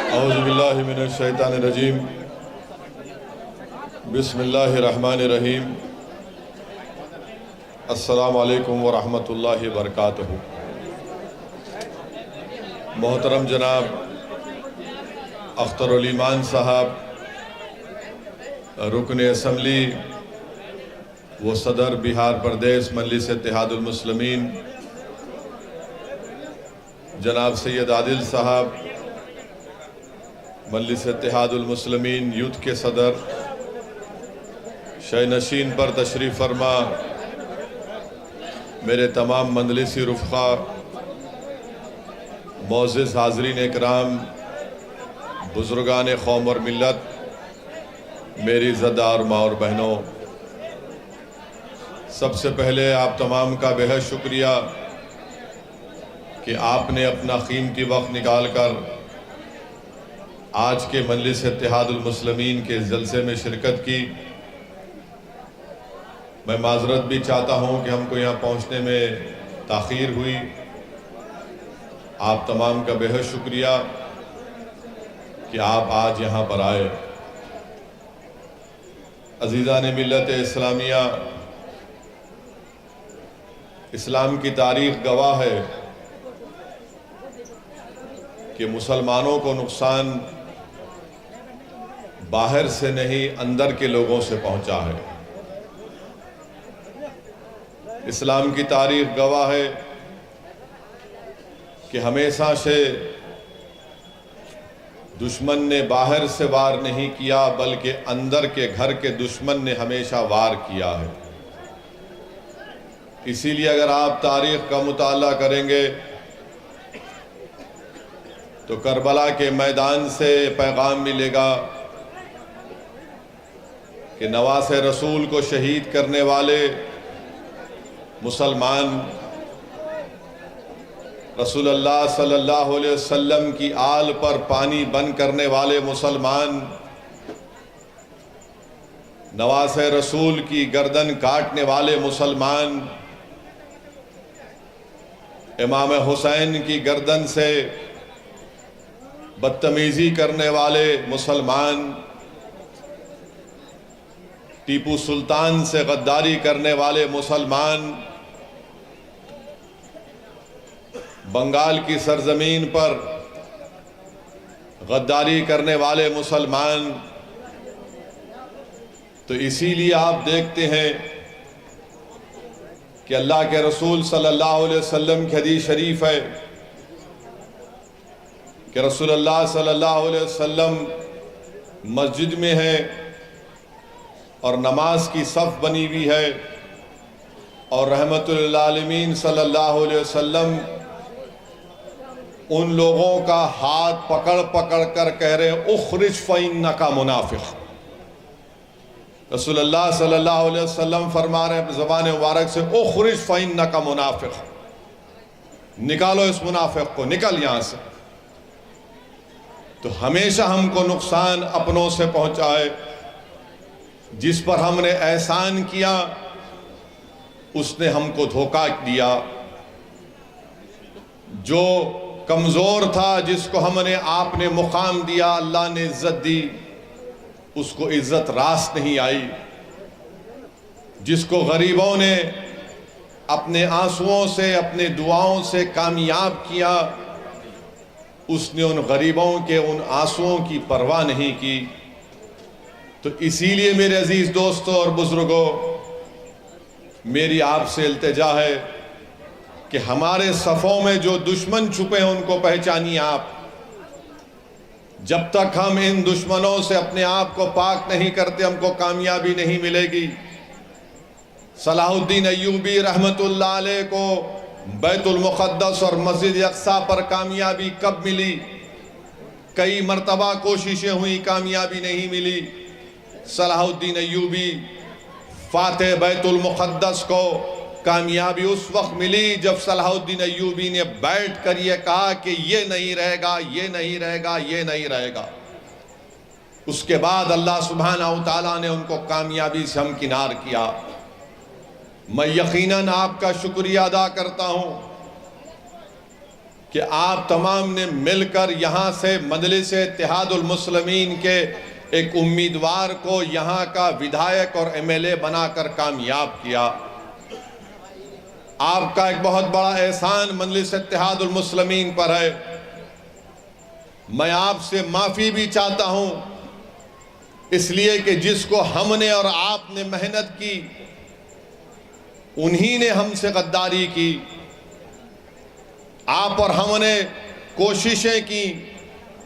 औज़ुबिल्लाहि मिनश्शैतानिर्रजीम बिस्मिल्लाहिर्रहमानिर्रहीम अस्सलामु अलैकुम वरहमतुल्लाहि वबरकातुहू। मोहतरम जनाब अख्तरुल ईमान साहब, रुकन असम्बली व सदर बिहार प्रदेश मजलिस इत्तेहादुल मुस्लिमीन जनाब सैयद आदिल साहब, मजलिस इत्तेहादुल मुस्लिमीन यूथ के सदर, शयनशीन पर तशरीफ़ फरमा मेरे तमाम मजलिसी रुफ़ा, मोअज़्ज़िज़ हाज़रीन इकराम, बुज़ुर्गान कौम और मिल्लत, मेरी ज़द्दार माँ और बहनों, सबसे पहले आप तमाम का बेहद शुक्रिया कि आपने अपना कीमती वक्त निकाल कर आज के मजलिस इत्तेहादुल मुस्लिमीन के जलसे में शिरकत की। मैं माज़रत भी चाहता हूँ कि हमको यहाँ पहुँचने में ताख़ीर हुई। आप तमाम का बेहद शुक्रिया कि आप आज यहाँ पर आए। अज़ीज़ान मिल्लत इस्लामिया, इस्लाम की तारीख़ गवाह है कि मुसलमानों को नुकसान बाहर से नहीं अंदर के लोगों से पहुंचा है। इस्लाम की तारीख़ गवाह है कि हमेशा से दुश्मन ने बाहर से वार नहीं किया, बल्कि अंदर के घर के दुश्मन ने हमेशा वार किया है। इसीलिए अगर आप तारीख़ का मुताला करेंगे तो करबला के मैदान से पैगाम मिलेगा कि नवासे रसूल को शहीद करने वाले मुसलमान, रसूलुल्लाह सल्लल्लाहु अलैहि वसल्लम की आल पर पानी बंद करने वाले मुसलमान, नवासे रसूल की गर्दन काटने वाले मुसलमान, इमाम हुसैन की गर्दन से बदतमीज़ी करने वाले मुसलमान, टीपू सुल्तान से गद्दारी करने वाले मुसलमान, बंगाल की सरजमीन पर गद्दारी करने वाले मुसलमान। तो इसीलिए आप देखते हैं कि अल्लाह के रसूल सल्लल्लाहु अलैहि वसल्लम की हदीस शरीफ है कि रसूलुल्लाह सल्लल्लाहु अलैहि वसल्लम मस्जिद में है और नमाज की सफ़ बनी हुई है और रहमतुल लिल आलमीन सल्लल्लाहु अलैहि वसल्लम उन लोगों का हाथ पकड़ पकड़ कर कह रहे हैं उखरिज फ़इन्नका मुनाफिक। रसूलुल्लाह सल्लल्लाहु अलैहि वसल्लम फरमा रहे हैं ज़बान मुबारक से उखरिज फ़इन्नका मुनाफिक, निकालो इस मुनाफिक को, निकल यहाँ से। तो हमेशा हमको नुकसान अपनों से पहुँचाए। जिस पर हमने एहसान किया उसने हमको धोखा दिया। जो कमज़ोर था, जिसको हमने आपने मुकाम दिया, अल्लाह ने इज़्ज़त दी, उसको इज़्ज़त रास नहीं आई। जिसको गरीबों ने अपने आंसुओं से, अपने दुआओं से कामयाब किया, उसने उन गरीबों के उन आंसुओं की परवाह नहीं की। तो इसीलिए मेरे अजीज़ दोस्तों और बुज़ुर्गों, मेरी आपसे इल्तिजा है कि हमारे सफ़ों में जो दुश्मन छुपे हैं उनको पहचानिए आप। जब तक हम इन दुश्मनों से अपने आप को पाक नहीं करते, हमको कामयाबी नहीं मिलेगी। सलाहुद्दीन अय्यूबी रहमतुल्लाह अलैह को बैतुल मुक़द्दस और मस्जिद अक़सा पर कामयाबी कब मिली? कई मरतबा कोशिशें हुई, कामयाबी नहीं मिली। सलाहुद्दीन अय्यूबी फ़ातिह बैतुल मुक़द्दस को कामयाबी उस वक्त मिली जब सलाहुद्दीन अय्यूबी ने बैठ कर ये कहा कि ये नहीं रहेगा, ये नहीं रहेगा, ये नहीं रहेगा। उसके बाद अल्लाह सुब्हानहू व तआला ने उनको कामयाबी से हमकिनार किया। मैं यकीनन आपका शुक्रिया अदा करता हूँ कि आप तमाम ने मिलकर यहाँ से मजलिस इत्तेहादुल मुस्लिमीन के एक उम्मीदवार को यहाँ का विधायक और एमएलए बनाकर कामयाब किया। आपका एक बहुत बड़ा एहसान मजलिस इत्तेहादुल मुस्लिमीन पर है। मैं आपसे माफ़ी भी चाहता हूँ, इसलिए कि जिसको हमने और आपने मेहनत की उन्हीं ने हमसे गद्दारी की। आप और हमने कोशिशें की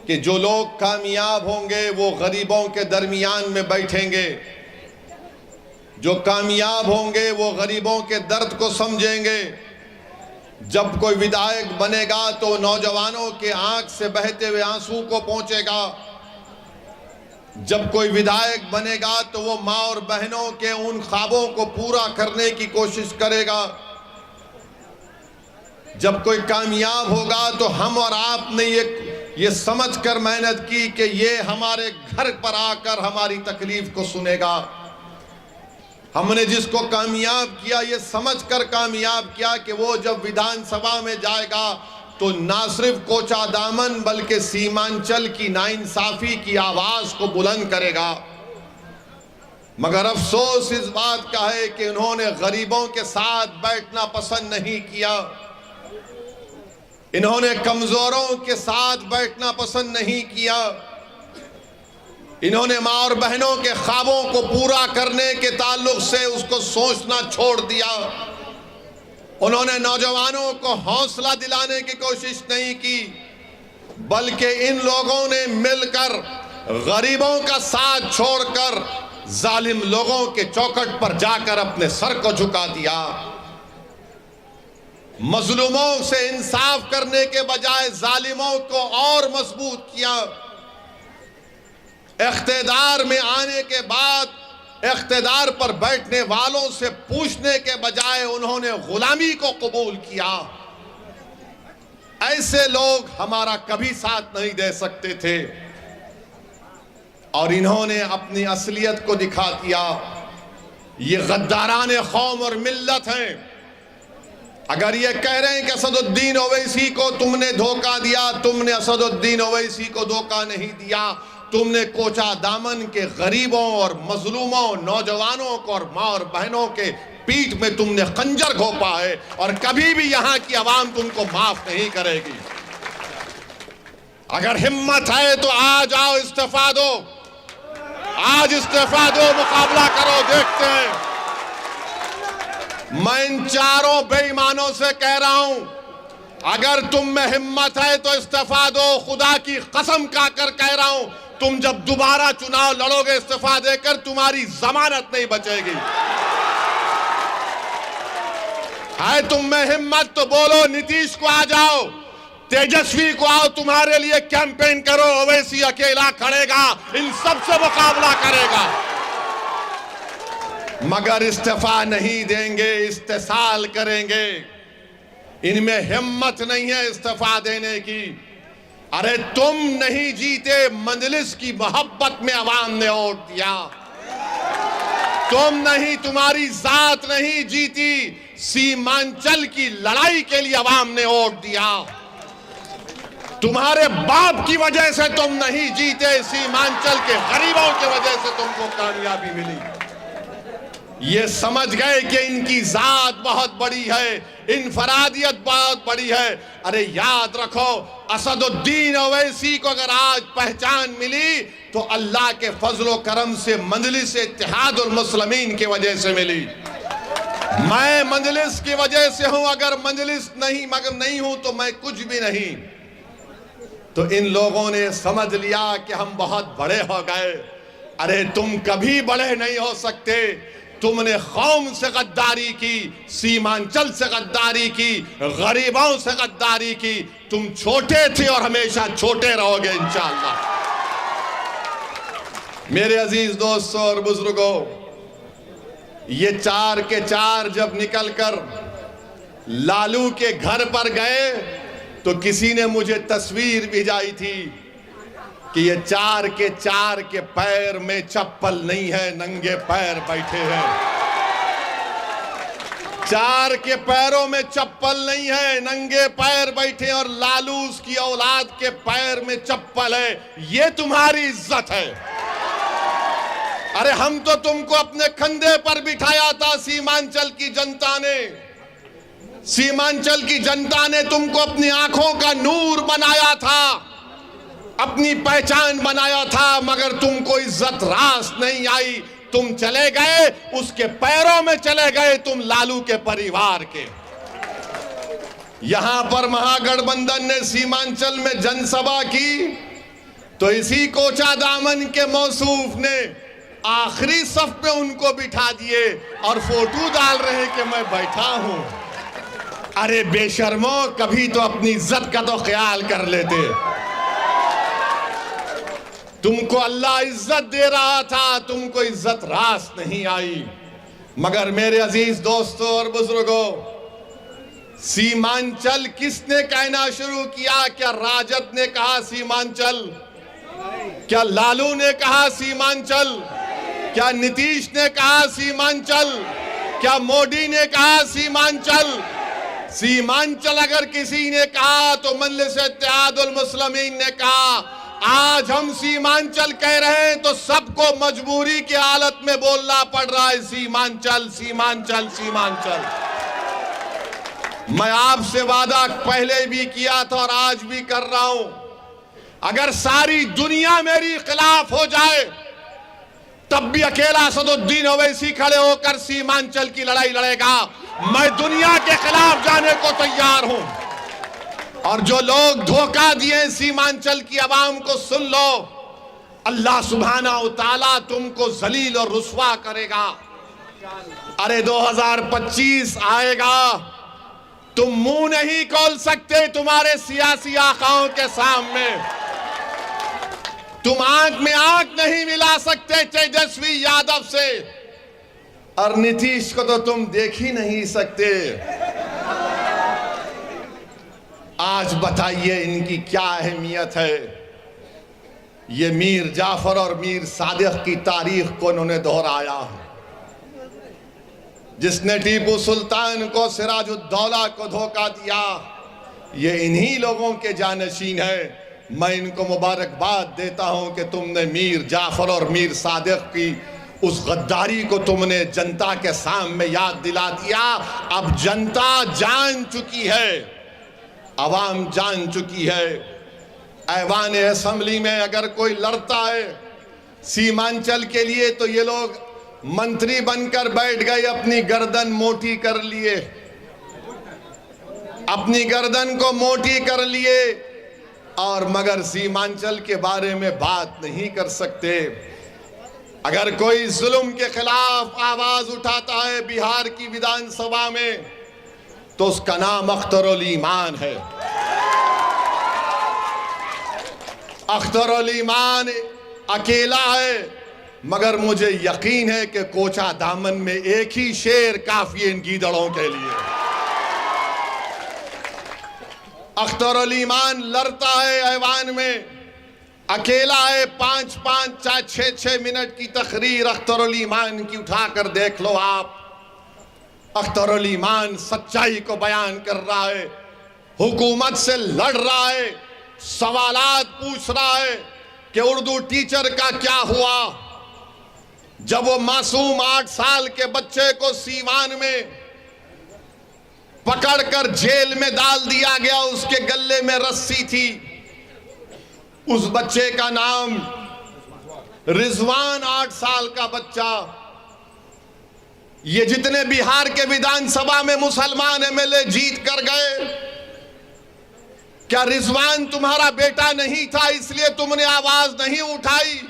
कि जो लोग कामयाब होंगे वो गरीबों के दरमियान में बैठेंगे, जो कामयाब होंगे वो गरीबों के दर्द को समझेंगे। जब कोई विधायक बनेगा तो नौजवानों के आंख से बहते हुए आंसू को पहुंचेगा। जब कोई विधायक बनेगा तो वो माँ और बहनों के उन ख्वाबों को पूरा करने की कोशिश करेगा। जब कोई कामयाब होगा तो हम और आपने ये समझकर मेहनत की कि ये हमारे घर पर आकर हमारी तकलीफ को सुनेगा। हमने जिसको कामयाब किया ये समझकर कामयाब किया कि वो जब विधानसभा में जाएगा तो ना सिर्फ कोचा दामन बल्कि सीमांचल की नाइंसाफी की आवाज को बुलंद करेगा। मगर अफसोस इस बात का है कि उन्होंने गरीबों के साथ बैठना पसंद नहीं किया, इन्होंने कमजोरों के साथ बैठना पसंद नहीं किया, इन्होंने माँ और बहनों के ख्वाबों को पूरा करने के ताल्लुक से उसको सोचना छोड़ दिया। उन्होंने नौजवानों को हौसला दिलाने की कोशिश नहीं की, बल्कि इन लोगों ने मिलकर गरीबों का साथ छोड़कर जालिम लोगों के चौखट पर जाकर अपने सर को झुका दिया। मजलूमों से इंसाफ करने के बजाय जालिमों को और मजबूत किया। इख्तिदार में आने के बाद इख्तिदार पर बैठने वालों से पूछने के बजाय उन्होंने गुलामी को कबूल किया। ऐसे लोग हमारा कभी साथ नहीं दे सकते थे और इन्होंने अपनी असलियत को दिखा दिया। ये गद्दारान कौम और मिल्लत हैं। अगर ये कह रहे हैं कि असदुद्दीन ओवैसी को तुमने धोखा दिया, तुमने असदुद्दीन ओवैसी को धोखा नहीं दिया, तुमने कोचा दामन के गरीबों और मजलूमों, नौजवानों को और माँ और बहनों के पीठ में तुमने खंजर घोंपा है और कभी भी यहाँ की आवाम तुमको माफ नहीं करेगी। अगर हिम्मत है तो आज आओ, इस्तीफा दो, आज इस्तीफा दो, मुकाबला करो, देखते हैं। मैं इन चारों बेईमानों से कह रहा हूं, अगर तुम में हिम्मत है तो इस्तीफा दो। खुदा की कसम खाकर कह रहा हूं, तुम जब दोबारा चुनाव लड़ोगे इस्तीफा देकर, तुम्हारी जमानत नहीं बचेगी। है तुम में हिम्मत तो बोलो, नीतीश को आ जाओ, तेजस्वी को आओ, तुम्हारे लिए कैंपेन करो। ओवैसी अकेला खड़ेगा, इन सबसे मुकाबला करेगा। मगर इस्तीफा नहीं देंगे, इस्तेसाल करेंगे। इनमें हिम्मत नहीं है इस्तीफा देने की। अरे तुम नहीं जीते, मजलिस की मोहब्बत में अवाम ने वोट दिया। तुम नहीं, तुम्हारी जात नहीं जीती, सीमांचल की लड़ाई के लिए अवाम ने वोट दिया। तुम्हारे बाप की वजह से तुम नहीं जीते, सीमांचल के गरीबों की वजह से तुमको कामयाबी मिली। ये समझ गए कि इनकी जात बहुत बड़ी है, इनफरादियत बहुत बड़ी है। अरे याद रखो, असदुद्दीन ओवैसी को अगर आज पहचान मिली तो अल्लाह के फजलो करम से मजलिस इत्तेहादुल मुस्लिमीन की वजह से मिली। मैं मजलिस की वजह से हूं, अगर मजलिस नहीं मगर नहीं हूं तो मैं कुछ भी नहीं। तो इन लोगों ने समझ लिया कि हम बहुत बड़े हो गए। अरे तुम कभी बड़े नहीं हो सकते। तुमने कौम से गद्दारी की, सीमांचल से गद्दारी की, गरीबों से गद्दारी की। तुम छोटे थे और हमेशा छोटे रहोगे इंशाअल्लाह। मेरे अजीज दोस्तों और बुजुर्गों, ये चार के चार जब निकलकर लालू के घर पर गए तो किसी ने मुझे तस्वीर भिजाई थी कि ये चार के पैर में चप्पल नहीं है, नंगे पैर बैठे हैं। चार के पैरों में चप्पल नहीं है, नंगे पैर बैठे और लालू औलाद के पैर में चप्पल है, ये तुम्हारी इज्जत है। अरे हम तो तुमको अपने कंधे पर बिठाया था, सीमांचल की जनता ने। सीमांचल की जनता ने तुमको अपनी आंखों का नूर बनाया था, अपनी पहचान बनाया था, मगर तुमको इज्जत रास नहीं आई। तुम चले गए, उसके पैरों में चले गए, तुम लालू के परिवार के। यहां पर महागठबंधन ने सीमांचल में जनसभा की तो इसी कोचा दामन के मौसूफ ने आखिरी सफ पे उनको बिठा दिए और फोटो डाल रहे कि मैं बैठा हूं। अरे बेशर्मो, कभी तो अपनी इज्जत का तो ख्याल कर लेते। तुमको अल्लाह इज्जत दे रहा था, तुमको इज्जत रास नहीं आई। मगर मेरे अजीज दोस्तों और बुजुर्गों, सीमांचल किसने कहना शुरू किया? क्या राजद ने कहा सीमांचल? क्या लालू ने कहा सीमांचल? क्या नीतीश ने कहा सीमांचल? क्या मोदी ने कहा सीमांचल? सीमांचल अगर किसी ने कहा तो मजलिस इत्तेहादुल मुस्लिमीन ने कहा। आज हम सीमांचल कह रहे हैं तो सबको मजबूरी की हालत में बोलना पड़ रहा है, सीमांचल सीमांचल सीमांचल। मैं आपसे वादा पहले भी किया था और आज भी कर रहा हूं, अगर सारी दुनिया मेरी खिलाफ हो जाए तब भी अकेला असदुद्दीन ओवैसी खड़े होकर सीमांचल की लड़ाई लड़ेगा। मैं दुनिया के खिलाफ जाने को तैयार हूं। और जो लोग धोखा दिए सीमांचल की आवाम को, सुन लो, अल्लाह सुब्हाना व तआला तुमको जलील और रुस्वा करेगा। अरे 2025 आएगा, तुम मुंह नहीं खोल सकते तुम्हारे सियासी आकाओं के सामने। तुम आंख में आंख नहीं मिला सकते तेजस्वी यादव से, और नीतीश को तो तुम देख ही नहीं सकते। आज बताइए इनकी क्या अहमियत है। ये मीर जाफर और मीर सादिक की तारीख को इन्होंने दोहराया। जिसने टीपू सुल्तान को, सिराजुद्दौला को धोखा दिया, ये इन्हीं लोगों के जानशीन है। मैं इनको मुबारकबाद देता हूं कि तुमने मीर जाफर और मीर सादिक की उस गद्दारी को तुमने जनता के सामने याद दिला दिया। अब जनता जान चुकी है, अवाम जान चुकी है। ऐवान असेंबली में अगर कोई लड़ता है सीमांचल के लिए तो ये लोग मंत्री बनकर बैठ गए, अपनी गर्दन मोटी कर लिए, अपनी गर्दन को मोटी कर लिए, और मगर सीमांचल के बारे में बात नहीं कर सकते। अगर कोई जुल्म के खिलाफ आवाज उठाता है बिहार की विधानसभा में तो उसका नाम अख्तरुल ईमान है। अख्तरुल ईमान अकेला है, मगर मुझे यकीन है कि कोचा दामन में एक ही शेर काफी है इन गीदड़ों के लिए। अख्तरुल ईमान लड़ता है ऐवान में, अकेला है। 5-5, 6-6 मिनट की तकरीर अख्तरुल ईमान की उठाकर देख लो आप। अख्तरुल ईमान सच्चाई को बयान कर रहा है, हुकूमत से लड़ रहा है, सवालात पूछ रहा है कि उर्दू टीचर का क्या हुआ जब वो मासूम 8 साल के बच्चे को सीवान में पकड़कर जेल में डाल दिया गया। उसके गले में रस्सी थी, उस बच्चे का नाम रिजवान, 8 साल का बच्चा। ये जितने बिहार के विधानसभा में मुसलमान एमएलए जीत कर गए, क्या रिजवान तुम्हारा बेटा नहीं था इसलिए तुमने आवाज नहीं उठाई?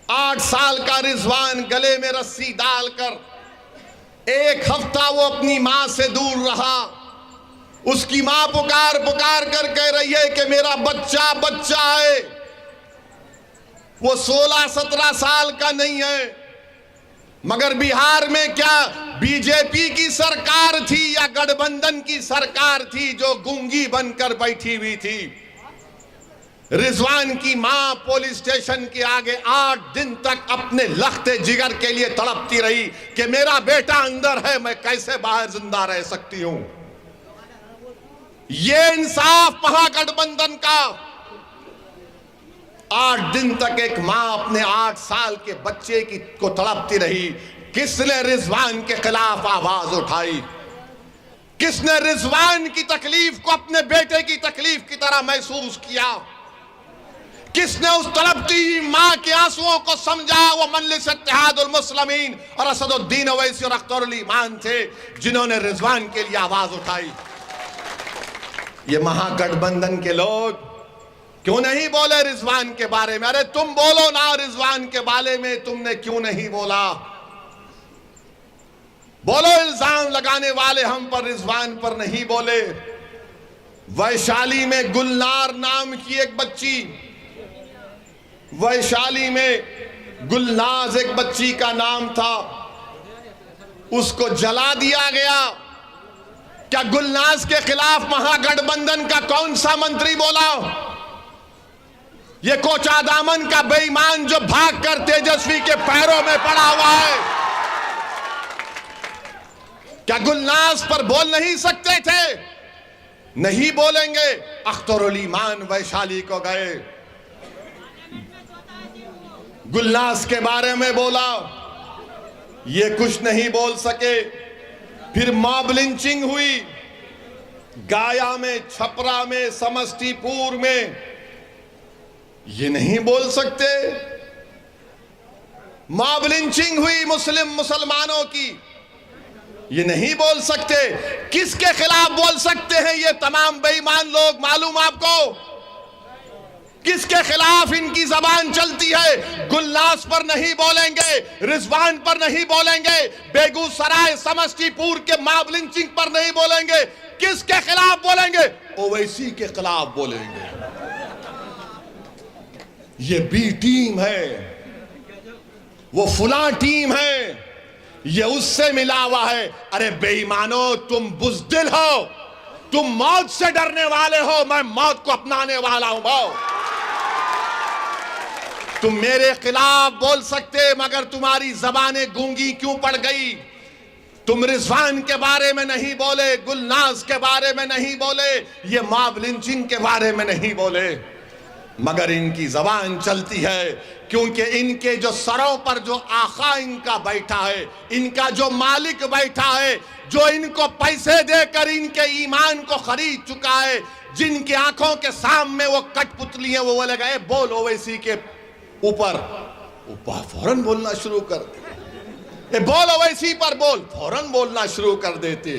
8 साल का रिजवान गले में रस्सी डालकर 1 हफ्ता वो अपनी मां से दूर रहा। उसकी मां पुकार पुकार कर कह रही है कि मेरा बच्चा बच्चा है। वो 16-17 साल का नहीं है। मगर बिहार में क्या बीजेपी की सरकार थी या गठबंधन की सरकार थी जो गूंगी बनकर बैठी हुई थी? रिजवान की मां पुलिस स्टेशन के आगे 8 दिन तक अपने लखते जिगर के लिए तड़पती रही कि मेरा बेटा अंदर है, मैं कैसे बाहर जिंदा रह सकती हूं। ये इंसाफ महागठबंधन का। 8 दिन तक एक मां अपने 8 साल के बच्चे को तड़पती रही। किसने रिजवान के खिलाफ आवाज उठाई? किसने रिजवान की तकलीफ को अपने बेटे की तकलीफ की तरह महसूस किया? किसने उस तड़पती मां के आंसुओं को समझा? वो मजलिस इत्तेहादुल मुस्लिमीन और असदुद्दीन ओवैसी और अख्तरुल ईमान थे, जिन्होंने रिजवान के लिए आवाज उठाई। ये महागठबंधन के लोग क्यों नहीं बोले रिजवान के बारे में? अरे तुम बोलो ना रिजवान के बारे में, तुमने क्यों नहीं बोला? बोलो, इल्जाम लगाने वाले हम पर, रिजवान पर नहीं बोले। वैशाली में गुलनार नाम की एक बच्ची, वैशाली में गुलनाज एक बच्ची का नाम था, उसको जला दिया गया। क्या गुलनाज के खिलाफ महागठबंधन का कौन सा मंत्री बोला? ये कोचा दामन का बेईमान जो भागकर तेजस्वी के पैरों में पड़ा हुआ है, क्या गुलनाज पर बोल नहीं सकते थे? नहीं बोलेंगे। अख्तरुल ईमान वैशाली को गए, गुलनाज के बारे में बोला, ये कुछ नहीं बोल सके। फिर मॉब लिंचिंग हुई गाया में, छपरा में, समस्तीपुर में, ये नहीं बोल सकते। मॉब लिंचिंग हुई मुसलमानों की, ये नहीं बोल सकते। किसके खिलाफ बोल सकते हैं ये तमाम बेईमान लोग? मालूम आपको किसके खिलाफ इनकी जबान चलती है? गुलनाज पर नहीं बोलेंगे, रिजवान पर नहीं बोलेंगे, बेगूसराय समस्तीपुर के मॉब लिंचिंग पर नहीं बोलेंगे। किसके खिलाफ बोलेंगे? ओवैसी के खिलाफ बोलेंगे। ये बी टीम है, वो फुला टीम है, ये उससे मिला हुआ है। अरे बेईमानो, तुम बुज़दिल हो, तुम मौत से डरने वाले हो, मैं मौत को अपनाने वाला हूं। तुम मेरे खिलाफ बोल सकते, मगर तुम्हारी जबानें गूंगी क्यों पड़ गई? तुम रिजवान के बारे में नहीं बोले, गुलनाज के बारे में नहीं बोले, ये मॉब लिंचिंग के बारे में नहीं बोले, मगर इनकी जबान चलती है, क्योंकि इनके जो सरों पर जो आका इनका बैठा है, इनका जो मालिक बैठा है, जो इनको पैसे देकर इनके ईमान को खरीद चुका है, जिनकी आंखों के सामने वो कठपुतली है, वो बोले गए बोल ओवैसी के ऊपर फौरन बोलना शुरू कर दे। बोल ओवैसी पर बोल, फौरन बोलना शुरू कर देते।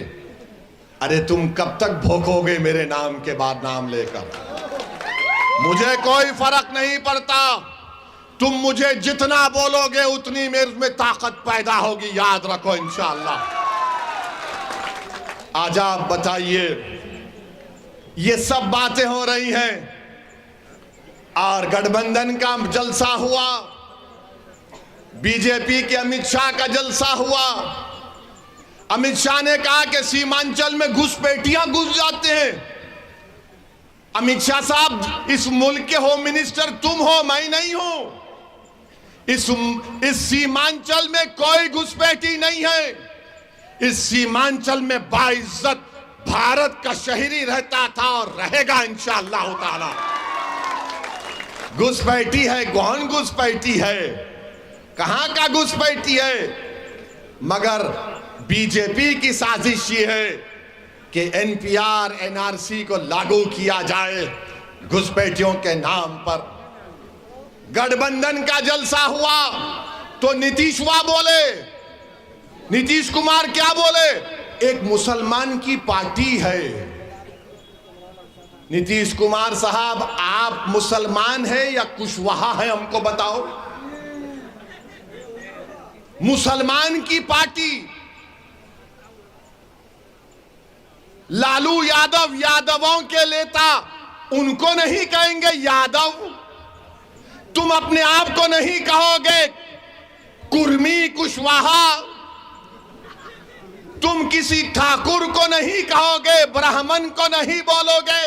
अरे तुम कब तक भोंकोगे मेरे नाम के बाद नाम लेकर? मुझे कोई फर्क नहीं पड़ता, तुम मुझे जितना बोलोगे उतनी मेरे में ताकत पैदा होगी, याद रखो इंशाअल्लाह। आज आप बताइए, ये सब बातें हो रही हैं और गठबंधन का जलसा हुआ, बीजेपी के अमित शाह का जलसा हुआ। अमित शाह ने कहा कि सीमांचल में घुसपैठियां घुस जाते हैं। अमित शाह साहब, इस मुल्क के होम मिनिस्टर तुम हो, मैं नहीं हूं। इस सीमांचल में कोई घुसपैठी नहीं है। इस सीमांचल में बाइज्जत भारत का शहरी रहता था और रहेगा इंशाअल्लाह ताला। घुसपैठी है, कौन घुसपैठी है? कहां का घुसपैठी है? मगर बीजेपी की साजिश ये है कि एनपीआर एनआरसी को लागू किया जाए घुसपैठियों के नाम पर। गठबंधन का जलसा हुआ तो नीतीश बोले, नीतीश कुमार क्या बोले? एक मुसलमान की पार्टी है। नीतीश कुमार साहब, आप मुसलमान हैं या कुशवाहा है, हमको बताओ। मुसलमान की पार्टी, लालू यादव यादवों के नेता, उनको नहीं कहेंगे यादव? तुम अपने आप को नहीं कहोगे कुर्मी कुशवाहा? तुम किसी ठाकुर को नहीं कहोगे, ब्राह्मण को नहीं बोलोगे,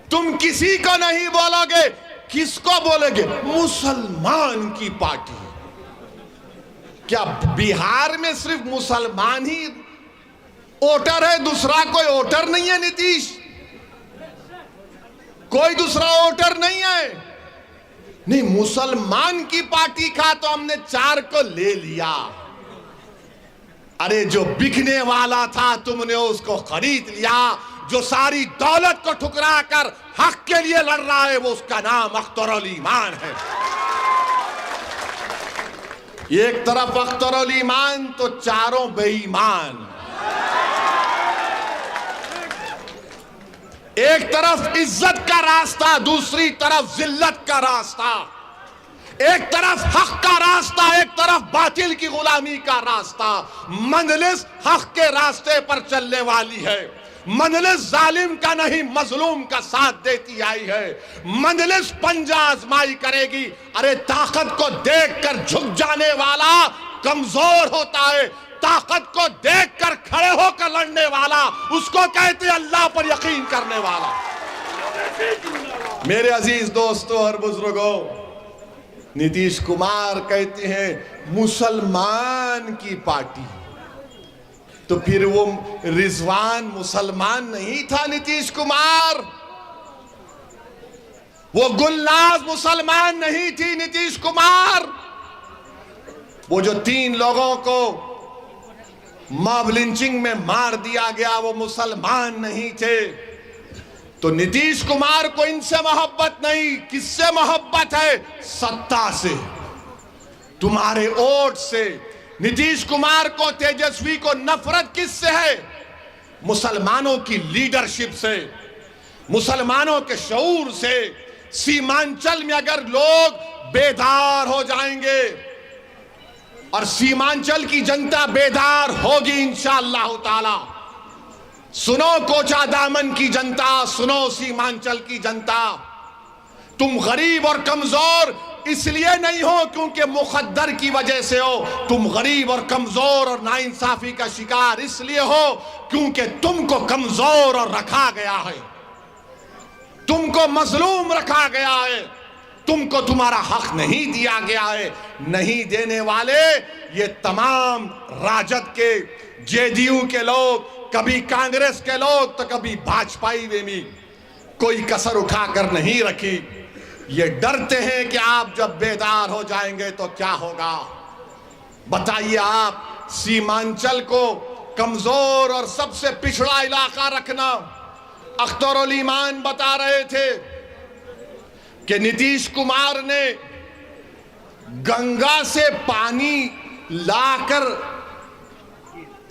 तुम किसी को नहीं बोलोगे, किसको बोलोगे? मुसलमान की पार्टी। क्या बिहार में सिर्फ मुसलमान ही वोटर है, दूसरा कोई वोटर नहीं है। नीतीश कोई दूसरा वोटर नहीं है। नहीं, मुसलमान की पार्टी का तो हमने 4 को ले लिया। अरे जो बिकने वाला था तुमने उसको खरीद लिया। जो सारी दौलत को ठुकरा कर हक के लिए लड़ रहा है वो उसका नाम अख्तरुल ईमान है। एक तरफ अख्तरुल ईमान तो चारों बेईमान। एक तरफ इज्जत का रास्ता, दूसरी तरफ जिल्लत का रास्ता। एक तरफ हक का रास्ता, एक तरफ बातिल की गुलामी का रास्ता। मंजलिस हक के रास्ते पर चलने वाली है। मंजलिस जालिम का नहीं मजलूम का साथ देती आई है। मंजलिस पंजा आजमाई करेगी। अरे ताकत को देखकर झुक जाने वाला कमजोर होता है, ताकत को देखकर खड़े होकर लड़ने वाला उसको कहते हैं अल्लाह पर यकीन करने वाला। मेरे अजीज दोस्तों और बुजुर्गों, नीतीश कुमार कहते हैं मुसलमान की पार्टी, तो फिर वो रिजवान मुसलमान नहीं था नीतीश कुमार। वो गुलनाज मुसलमान नहीं थी नीतीश कुमार। वो जो 3 लोगों को मॉब लिंचिंग में मार दिया गया वो मुसलमान नहीं थे। तो नीतीश कुमार को इनसे मोहब्बत नहीं, किससे मोहब्बत है? सत्ता से, तुम्हारे वोट से। नीतीश कुमार को, तेजस्वी को नफरत किससे है? मुसलमानों की लीडरशिप से, मुसलमानों के शऊर से। सीमांचल में अगर लोग बेदार हो जाएंगे और सीमांचल की जनता बेदार होगी इंशाअल्लाह ताला। सुनो कोचा दामन की जनता, सुनो सीमांचल की जनता, तुम गरीब और कमजोर इसलिए नहीं हो क्योंकि मुकद्दर की वजह से हो। तुम गरीब और कमजोर और नाइंसाफी का शिकार इसलिए हो क्योंकि तुमको कमजोर और रखा गया है, तुमको मजलूम रखा गया है, तुमको तुम्हारा हक नहीं दिया गया है। नहीं देने वाले ये तमाम राजद के, जेडीयू के लोग, कभी कांग्रेस के लोग तो कभी भाजपा में भी कोई कसर उठाकर नहीं रखी। ये डरते हैं कि आप जब बेदार हो जाएंगे तो क्या होगा। बताइए आप, सीमांचल को कमजोर और सबसे पिछड़ा इलाका रखना। अख्तरुल ईमान बता रहे थे कि नीतीश कुमार ने गंगा से पानी लाकर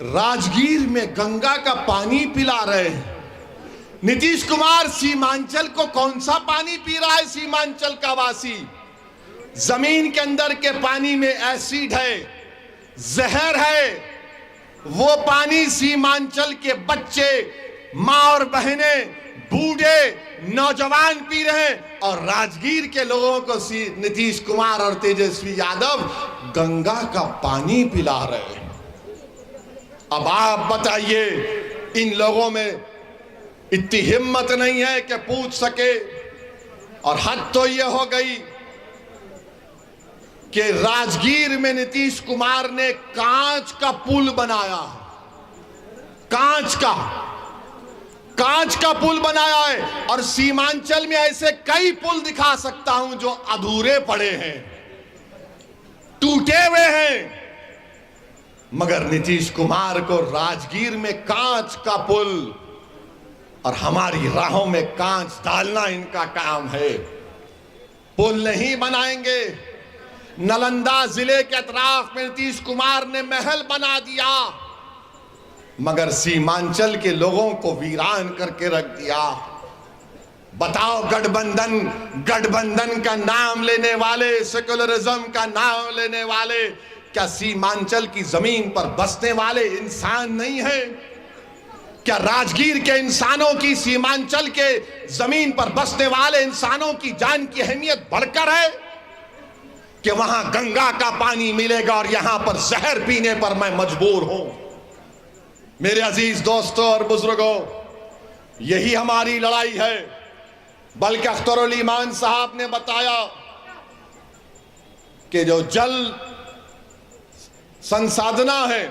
राजगीर में गंगा का पानी पिला रहे हैं। नीतीश कुमार सीमांचल को कौन सा पानी पी रहा है? सीमांचल का वासी, जमीन के अंदर के पानी में एसिड है, जहर है। वो पानी सीमांचल के बच्चे, माँ और बहनें, बूढ़े, नौजवान पी रहे हैं और राजगीर के लोगों को नीतीश कुमार और तेजस्वी यादव गंगा का पानी पिला रहे हैं। अब आप बताइए, इन लोगों में इतनी हिम्मत नहीं है कि पूछ सके। और हद तो यह हो गई कि राजगीर में नीतीश कुमार ने कांच का पुल बनाया, कांच का पुल बनाया है। और सीमांचल में ऐसे कई पुल दिखा सकता हूं जो अधूरे पड़े हैं, टूटे हुए हैं। मगर नीतीश कुमार को राजगीर में कांच का पुल और हमारी राहों में कांच डालना इनका काम है। पुल नहीं बनाएंगे। नालंदा जिले के अतराफ में नीतीश कुमार ने महल बना दिया, मगर सीमांचल के लोगों को वीरान करके रख दिया। बताओ, गठबंधन का नाम लेने वाले, सेक्युलरिज्म का नाम लेने वाले, क्या सीमांचल की जमीन पर बसने वाले इंसान नहीं है? क्या राजगीर के इंसानों की सीमांचल के जमीन पर बसने वाले इंसानों की जान की अहमियत बढ़कर है कि वहां गंगा का पानी मिलेगा और यहां पर जहर पीने पर मैं मजबूर हूं? मेरे अजीज दोस्तों और बुजुर्गों, यही हमारी लड़ाई है। बल्कि अख्तरुल ईमान साहब ने बताया कि जो जल संसाधना है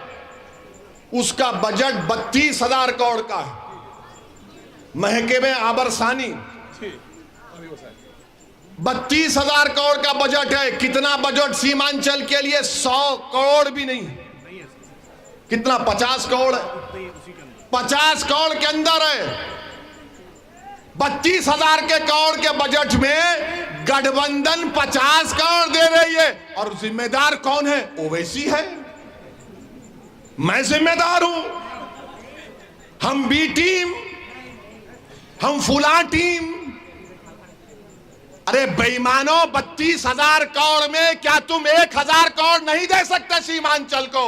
उसका बजट 32,000 करोड़ का है। महकमे आबरसानी 32,000 करोड़ का बजट है। कितना बजट सीमांचल के लिए? 100 करोड़ भी नहीं। कितना? 50 करोड़ है। 50 करोड़ के अंदर है। 32,000 के करोड़ के बजट में गठबंधन 50 करोड़ दे रही है। और जिम्मेदार कौन है? ओवैसी है। मैं जिम्मेदार हूं, हम बी टीम, हम फुला टीम। अरे बेईमानो, 32,000 करोड़ में क्या तुम 1,000 करोड़ नहीं दे सकते सीमांचल को?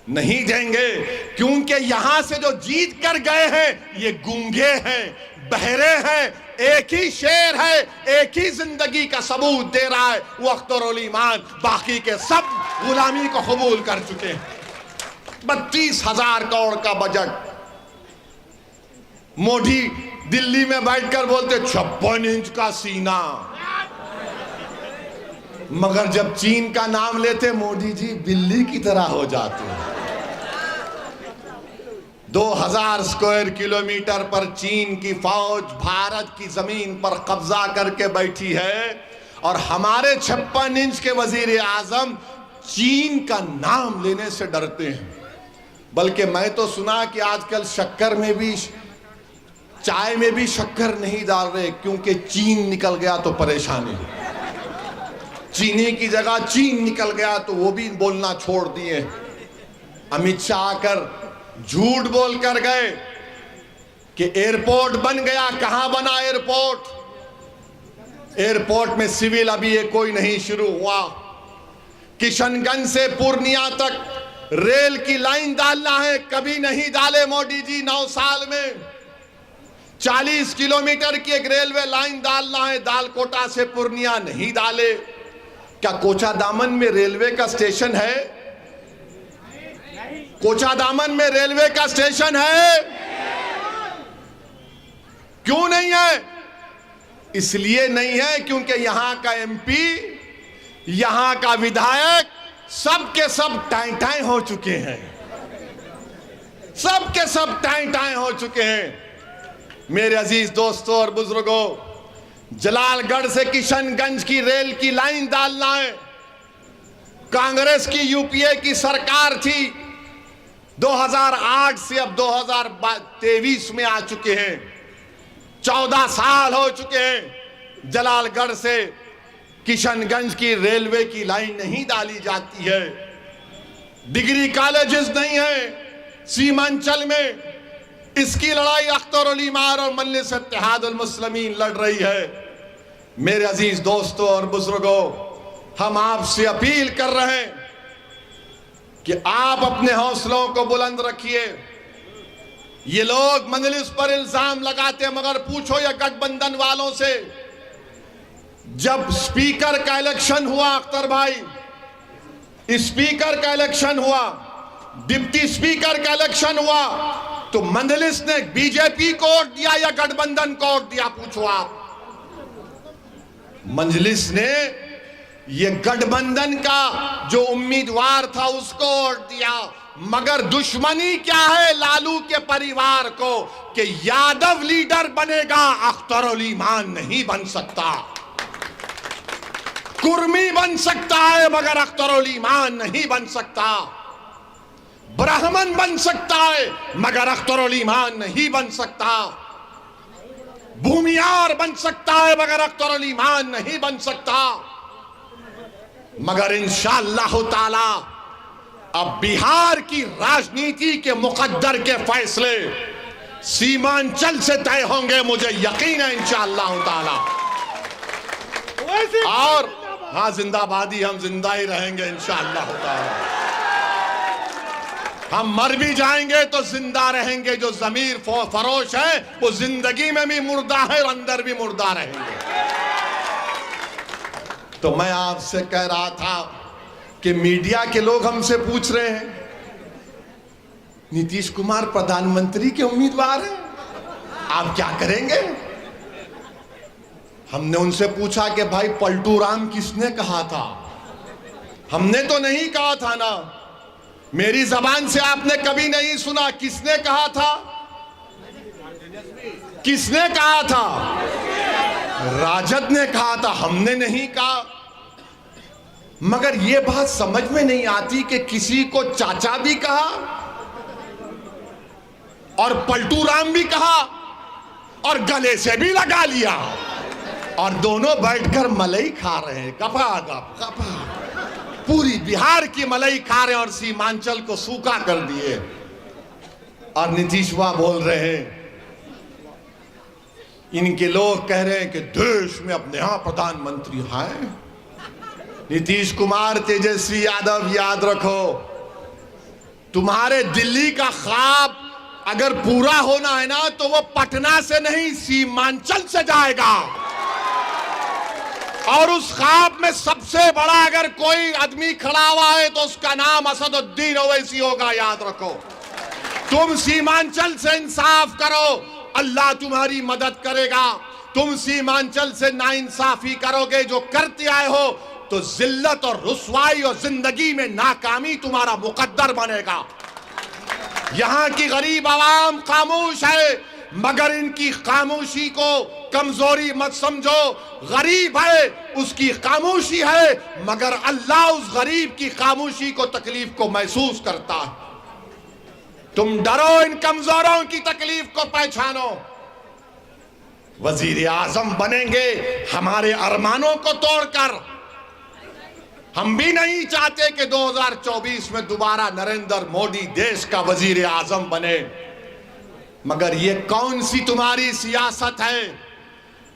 नहीं देंगे, क्योंकि यहां से जो जीत कर गए हैं ये गूंगे हैं, बहरे हैं। एक ही शेर है, एक ही जिंदगी का सबूत दे रहा है, वो अख्तर उल ईमान। बाकी के सब गुलामी को कबूल कर चुके हैं। 32,000 करोड़ का बजट। मोदी दिल्ली में बैठकर बोलते 56 इंच का सीना, मगर जब चीन का नाम लेते मोदी जी बिल्ली की तरह हो जाते हैं। 2000 स्क्वायर किलोमीटर पर चीन की फौज भारत की जमीन पर कब्जा करके बैठी है, और हमारे 56 इंच के वजीर आजम चीन का नाम लेने से डरते हैं। बल्कि मैं तो सुना कि आजकल शक्कर में भी, चाय में भी शक्कर नहीं डाल रहे, क्योंकि चीन निकल गया तो परेशानी। चीनी की जगह चीन निकल गया तो वो भी बोलना छोड़ दिए। अमित शाह आकर झूठ बोल कर गए कि एयरपोर्ट बन गया। कहां बना एयरपोर्ट? एयरपोर्ट में सिविल अभी ये कोई नहीं शुरू हुआ। किशनगंज से पूर्णिया तक रेल की लाइन डालना है, कभी नहीं डाले मोदी जी 9 साल में। 40 किलोमीटर की एक रेलवे लाइन डालना है, दालकोटा से पूर्णिया नहीं डाले। क्या कोचादामन में रेलवे का स्टेशन है? कोचादामन में रेलवे का स्टेशन है? क्यों नहीं है? इसलिए नहीं है क्योंकि यहां का एमपी, यहां का विधायक सब के सब टाई टाई हो चुके हैं। सब के सब टाई टाई हो चुके हैं। मेरे अजीज दोस्तों और बुजुर्गों, जलालगढ़ से किशनगंज की रेल की लाइन डालना है। कांग्रेस की यूपीए की सरकार थी, 2008 से अब 2023 में आ चुके हैं। 14 साल हो चुके हैं। जलालगढ़ से किशनगंज की रेलवे की लाइन नहीं डाली जाती है। डिग्री कॉलेजेस नहीं है सीमांचल में। इसकी लड़ाई अख्तर उल ईमान और मजलिस इत्तेहादुल मुस्लिमीन लड़ रही है। मेरे अजीज दोस्तों और बुजुर्गों, हम आपसे अपील कर रहे हैं कि आप अपने हौसलों को बुलंद रखिए। ये लोग मजलिस पर इल्जाम लगाते हैं, मगर पूछो ये गठबंधन वालों से, जब स्पीकर का इलेक्शन हुआ, अख्तर भाई, स्पीकर का इलेक्शन हुआ, डिप्टी स्पीकर का इलेक्शन हुआ, तो मजलिस ने बीजेपी को वोट दिया या गठबंधन को वोट दिया? पूछो आप। मजलिस ने ये गठबंधन का जो उम्मीदवार था उसको वोट दिया। मगर दुश्मनी क्या है लालू के परिवार को कि यादव लीडर बनेगा, अख्तर उल ईमान नहीं बन सकता। कुर्मी बन सकता है मगर अख्तर उल ईमान नहीं बन सकता। ब्राह्मण बन सकता है मगर अख्तर उल ईमान नहीं बन सकता। भूमियार बन सकता है मगर अख्तर उल ईमान नहीं बन सकता। मगर इंशाअल्लाह ताला अब बिहार की राजनीति के मुकद्दर के फैसले सीमांचल से तय होंगे, मुझे यकीन है इंशाअल्लाह ताला। और हाँ, जिंदाबादी, हम जिंदा ही रहेंगे इंशाअल्लाह ताला। हम मर भी जाएंगे तो जिंदा रहेंगे। जो जमीर फरोश है वो जिंदगी में भी मुर्दा है और अंदर भी मुर्दा रहेंगे। तो मैं आपसे कह रहा था कि मीडिया के लोग हमसे पूछ रहे हैं, नीतीश कुमार प्रधानमंत्री के उम्मीदवार हैं, आप क्या करेंगे? हमने उनसे पूछा कि भाई पलटू राम किसने कहा था? हमने तो नहीं कहा था ना। मेरी जबान से आपने कभी नहीं सुना। किसने कहा था? किसने कहा था? राजद ने कहा था, हमने नहीं कहा। मगर यह बात समझ में नहीं आती कि किसी को चाचा भी कहा और पलटू राम भी कहा और गले से भी लगा लिया और दोनों बैठकर मलई खा रहे हैं, गपा गप गपा। पूरी बिहार की मलई खा रहे हैं और सीमांचल को सूखा कर दिए। और नीतीशवा बोल रहे हैं, इनके लोग कह रहे हैं कि देश में अपने यहां प्रधानमंत्री है। नीतीश कुमार, तेजस्वी यादव, याद रखो, तुम्हारे दिल्ली का ख्वाब अगर पूरा होना है ना तो वो पटना से नहीं सीमांचल से जाएगा। और उस ख्वाब में सबसे बड़ा अगर कोई आदमी खड़ा हुआ है तो उसका नाम असदुद्दीन ओवैसी होगा, याद रखो। तुम सीमांचल से इंसाफ करो, अल्लाह तुम्हारी मदद करेगा। तुम सीमांचल से नाइंसाफी करोगे, जो करते आए हो, तो जिल्लत और रुसवाई और जिंदगी में नाकामी तुम्हारा मुकद्दर बनेगा। यहां की गरीब आवाम खामोश है, मगर इनकी खामोशी को कमजोरी मत समझो। गरीब है, उसकी खामोशी है, मगर अल्लाह उस गरीब की खामोशी को, तकलीफ को महसूस करता है। तुम डरो इन कमजोरों की तकलीफ को पहचानो। वजीर आजम बनेंगे हमारे अरमानों को तोड़कर। हम भी नहीं चाहते कि 2024 में दोबारा नरेंद्र मोदी देश का वजीर आजम बने। मगर ये कौन सी तुम्हारी सियासत है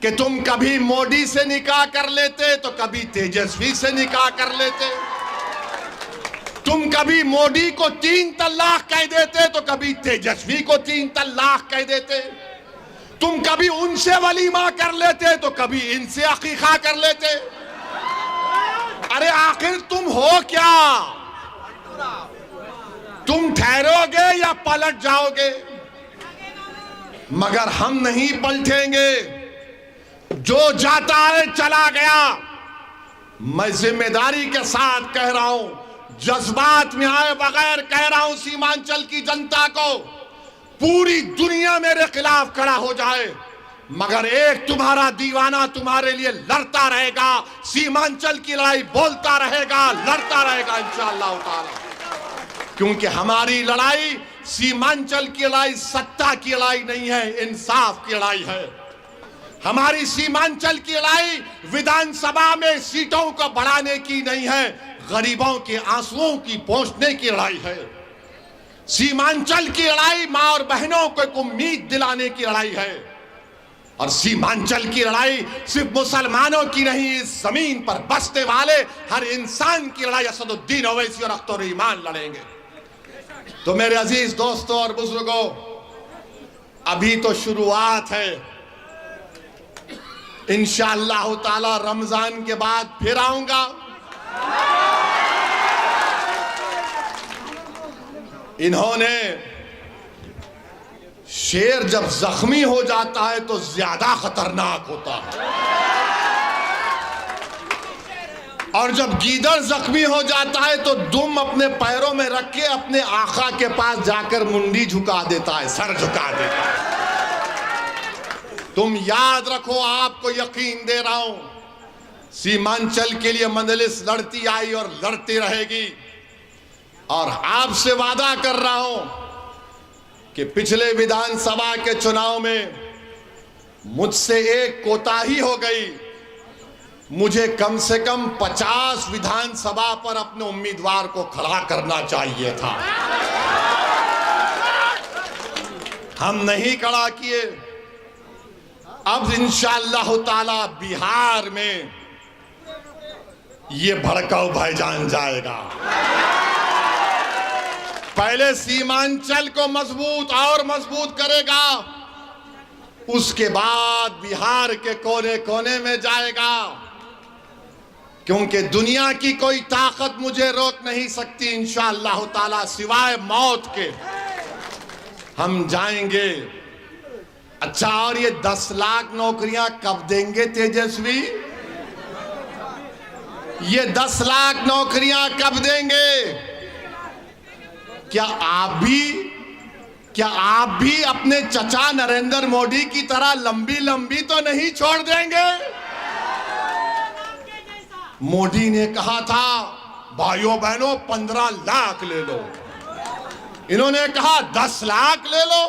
कि तुम कभी मोदी से निकाह कर लेते तो कभी तेजस्वी से निकाह कर लेते। तुम कभी मोदी को 3 तलाक कह देते तो कभी तेजस्वी को 3 तलाक कह देते। तुम कभी उनसे वलीमा कर लेते तो कभी इनसे अकीका कर लेते। अरे आखिर तुम हो क्या? तुम ठहरोगे या पलट जाओगे? मगर हम नहीं पलटेंगे। जो जाता है चला गया। मैं जिम्मेदारी के साथ कह रहा हूं, जज्बात में आए बगैर कह रहा हूं सीमांचल की जनता को, पूरी दुनिया मेरे खिलाफ खड़ा हो जाए मगर एक तुम्हारा दीवाना तुम्हारे लिए लड़ता रहेगा। सीमांचल की लड़ाई बोलता रहेगा, लड़ता रहेगा इंशाअल्लाह ताला। क्योंकि हमारी लड़ाई सीमांचल की लड़ाई सत्ता की लड़ाई नहीं है, इंसाफ की लड़ाई है। हमारी सीमांचल की लड़ाई विधानसभा में सीटों को बढ़ाने की नहीं है, गरीबों के आंसुओं की पहुंचने की लड़ाई है। सीमांचल की लड़ाई मां और बहनों को एक उम्मीद दिलाने की लड़ाई है। और सीमांचल की लड़ाई सिर्फ मुसलमानों की नहीं, इस जमीन पर बसने वाले हर इंसान की लड़ाई असदुद्दीन ओवैसी और अख्तर ईमान लड़ेंगे। तो मेरे अजीज दोस्तों और बुजुर्गों, अभी तो शुरुआत है। इंशाअल्लाह ताला रमजान के बाद फिर आऊंगा। इन्होंने शेर जब जख्मी हो जाता है तो ज्यादा खतरनाक होता है, और जब गीदड़ जख्मी हो जाता है तो दुम अपने पैरों में रख के अपने आका के पास जाकर मुंडी झुका देता है, सर झुका देता है। तुम याद रखो, आपको यकीन दे रहा हूं, सीमांचल के लिए मजलिस लड़ती आई और लड़ती रहेगी। और आपसे वादा कर रहा हूं कि पिछले विधानसभा के चुनाव में मुझसे एक कोताही हो गई। मुझे कम से कम 50 विधानसभा पर अपने उम्मीदवार को खड़ा करना चाहिए था। हम नहीं खड़ा किए। अब इंशाअल्लाह ताला बिहार में ये भड़काऊ भाईजान जाएगा। पहले सीमांचल को मजबूत और मजबूत करेगा, उसके बाद बिहार के कोने कोने में जाएगा। क्योंकि दुनिया की कोई ताकत मुझे रोक नहीं सकती इंशाअल्लाह ताला, सिवाय मौत के। हम जाएंगे। अच्छा, और ये 10 लाख नौकरियां कब देंगे तेजस्वी? ये 10 लाख नौकरियां कब देंगे? क्या आप भी अपने चचा नरेंद्र मोदी की तरह लंबी लंबी तो नहीं छोड़ देंगे? मोदी ने कहा था भाइयों बहनों 15 लाख ले लो, इन्होंने कहा 10 लाख ले लो,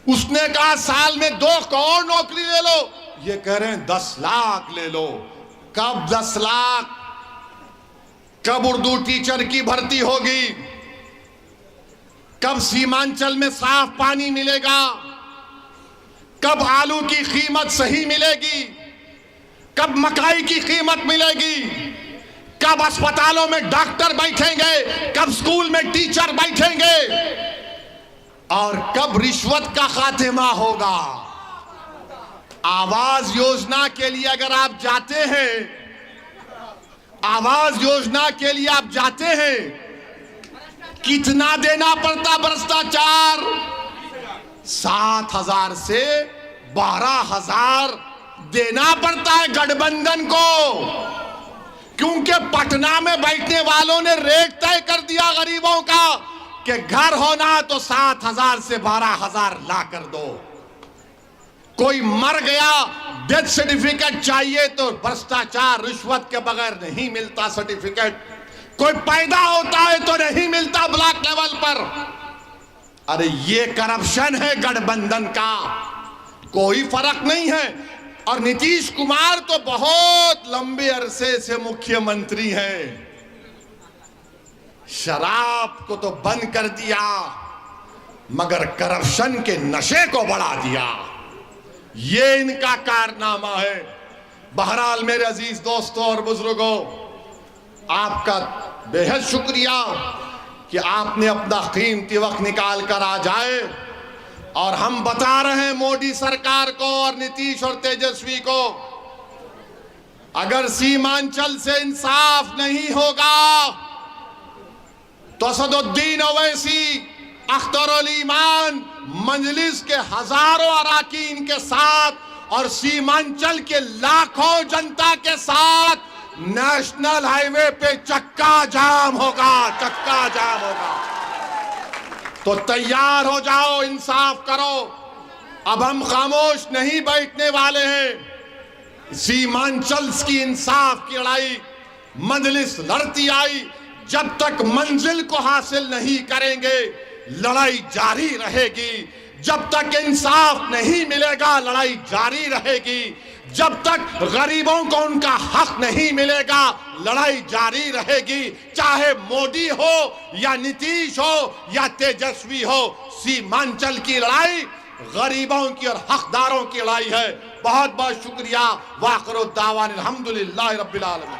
उसने कहा साल में 2 करोड़ नौकरी ले लो, ये कह रहे हैं 10 लाख ले लो। कब 10 लाख? कब उर्दू टीचर की भर्ती होगी? कब सीमांचल में साफ पानी मिलेगा? कब आलू की कीमत सही मिलेगी? कब मकई की कीमत मिलेगी? कब अस्पतालों में डॉक्टर बैठेंगे? कब स्कूल में टीचर बैठेंगे? और कब रिश्वत का खात्मा होगा? आवास योजना के लिए अगर आप जाते हैं, आवास योजना के लिए आप जाते हैं, कितना देना पड़ता भ्रष्टाचार? 7,000 से 12,000 देना पड़ता है गठबंधन को, क्योंकि पटना में बैठने वालों ने रेट तय कर दिया गरीबों का कि घर होना तो 7,000 से 12,000 ला कर दो। कोई मर गया, डेथ सर्टिफिकेट चाहिए तो भ्रष्टाचार रिश्वत के बगैर नहीं मिलता सर्टिफिकेट। कोई पैदा होता है तो नहीं मिलता ब्लॉक लेवल पर। अरे ये करप्शन है गठबंधन का, कोई फर्क नहीं है। और नीतीश कुमार तो बहुत लंबे अरसे से मुख्यमंत्री हैं, शराब को तो बंद कर दिया मगर करप्शन के नशे को बढ़ा दिया। ये इनका कारनामा है। बहरहाल मेरे अजीज दोस्तों और बुजुर्गों, आपका बेहद शुक्रिया कि आपने अपना कीमती वक्त निकाल कर आ जाए। और हम बता रहे हैं मोदी सरकार को और नीतीश और तेजस्वी को, अगर सीमांचल से इंसाफ नहीं होगा तो असदुद्दीन ओवैसी, अख्तर उल ईमान, मजलिस के हजारों अरकान के साथ और सीमांचल के लाखों जनता के साथ नेशनल हाईवे पे चक्का जाम होगा, चक्का जाम होगा। तो तैयार हो जाओ, इंसाफ करो। अब हम खामोश नहीं बैठने वाले हैं। सीमांचल की इंसाफ की लड़ाई मजलिस लड़ती आई, जब तक मंजिल को हासिल नहीं करेंगे लड़ाई जारी रहेगी। जब तक इंसाफ नहीं मिलेगा लड़ाई जारी रहेगी। जब तक गरीबों को उनका हक नहीं मिलेगा लड़ाई जारी रहेगी। चाहे मोदी हो या नीतीश हो या तेजस्वी हो, सीमांचल की लड़ाई गरीबों की और हकदारों की लड़ाई है। बहुत बहुत शुक्रिया। वाखिर दावाना अल्हम्दुलिल्लाहि रब्बिल आलमीन।